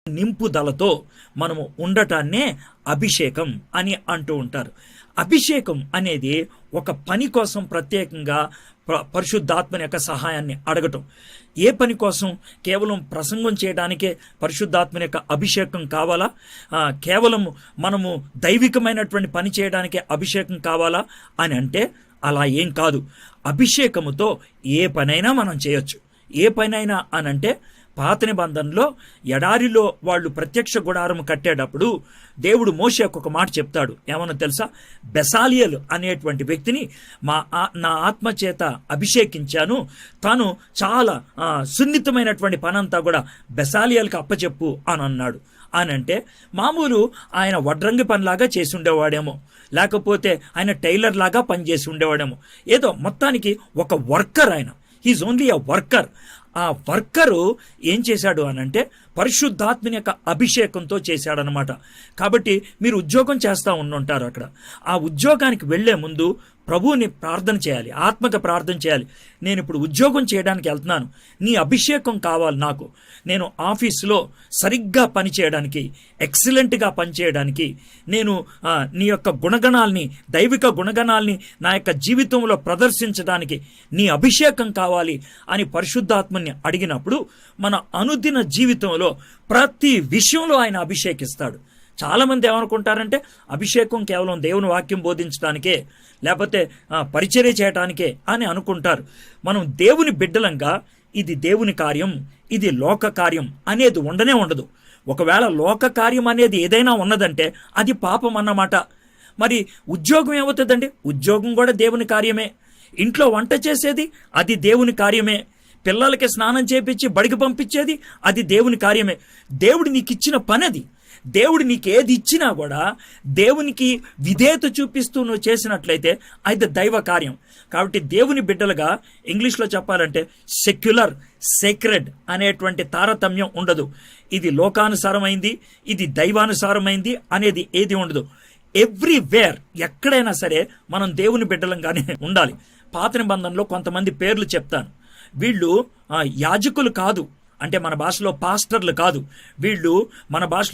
నింపుదలతో మనము ఉండటాన్నే అభిషేకం అని అంటూ ఉంటారు. అభిషేకం అనేది ఒక పని కోసం ప్రత్యేకంగా పరిశుద్ధాత్మని యొక్క సహాయాన్ని అడగటం. ఏ పని కోసం? కేవలం ప్రసంగం చేయడానికే పరిశుద్ధాత్మని యొక్క అభిషేకం కావాలా? కేవలం మనము దైవికమైనటువంటి పని చేయడానికే అభిషేకం కావాలా అని అంటే అలా ఏం కాదు. అభిషేకముతో ఏ పనైనా మనం చేయొచ్చు. ఏ పనైనా అని అంటే పాత నిబంధనలో ఎడారిలో వాళ్ళు ప్రత్యక్ష గుడారం కట్టేటప్పుడు దేవుడు మోషేకు ఒక మాట చెప్తాడు. ఏమన్నా తెలుసా? బెసాలియల్ అనేటువంటి వ్యక్తిని నా ఆత్మ చేత అభిషేకించాను, తాను చాలా సున్నితమైనటువంటి పనంతా కూడా బెసాలియల్కి అప్పచెప్పు అని అన్నాడు. అని అంటే మామూలు ఆయన వడ్రంగి పనిలాగా చేసి ఉండేవాడేమో, లేకపోతే ఆయన టైలర్ లాగా పనిచేసి ఉండేవాడేమో, ఏదో మొత్తానికి ఒక వర్కర్. ఆయన హీజ్ ఓన్లీ అ వర్కర్. ఆ వర్కరు ఏం చేశాడు అనంటే పరిశుద్ధాత్మని యొక్క అభిషేకంతో చేశాడనమాట. కాబట్టి మీరు ఉద్యోగం చేస్తూ ఉండుంటారు. అక్కడ ఆ ఉద్యోగానికి వెళ్లే ముందు ప్రభువుని ప్రార్థన చేయాలి, ఆత్మక ప్రార్థన చేయాలి. నేను ఇప్పుడు ఉద్యోగం చేయడానికి వెళ్తున్నాను, నీ అభిషేకం కావాలి నాకు. నేను ఆఫీసులో సరిగ్గా పనిచేయడానికి, ఎక్సలెంట్గా పనిచేయడానికి, నేను నీ యొక్క గుణగణాల్ని, దైవిక గుణగణాల్ని నా యొక్క జీవితంలో ప్రదర్శించడానికి నీ అభిషేకం కావాలి అని పరిశుద్ధాత్మని అడిగినప్పుడు మన అనుదిన జీవితంలో ప్రతి విషయంలో ఆయన అభిషేకిస్తాడు. చాలామంది ఏమనుకుంటారంటే అభిషేకం కేవలం దేవుని వాక్యం బోధించడానికే, లేకపోతే పరిచర్య చేయటానికే అని అనుకుంటారు. మనం దేవుని బిడ్డలంగా ఇది దేవుని కార్యం, ఇది లోక కార్యం అనేది ఉండనే ఉండదు. ఒకవేళ లోక కార్యం అనేది ఏదైనా ఉన్నదంటే అది పాపం అన్నమాట. మరి ఉద్యోగం ఏమవుతుందండి? ఉద్యోగం కూడా దేవుని కార్యమే. ఇంట్లో వంట చేసేది అది దేవుని కార్యమే. పిల్లలకి స్నానం చేపించి బడికి పంపించేది అది దేవుని కార్యమే. దేవుడు నీకు ఇచ్చిన పని అది. దేవుడు నీకు ఏది ఇచ్చినా కూడా దేవునికి విధేయత చూపిస్తూ నువ్వు చేసినట్లయితే అది దైవ కార్యం. కాబట్టి దేవుని బిడ్డలుగా ఇంగ్లీష్లో చెప్పాలంటే సెక్యులర్, సేక్రెడ్ అనేటువంటి తారతమ్యం ఉండదు. ఇది లోకానుసారమైంది, ఇది దైవానుసారమైంది అనేది ఏది ఉండదు. ఎవ్రీవేర్, ఎక్కడైనా సరే మనం దేవుని బిడ్డలంగానే ఉండాలి. పాత నిబంధనలో కొంతమంది పేర్లు చెప్తాను. వీళ్ళు యాజకులు కాదు, అంటే మన భాషలో పాస్టర్లు కాదు. వీళ్ళు మన భాషలో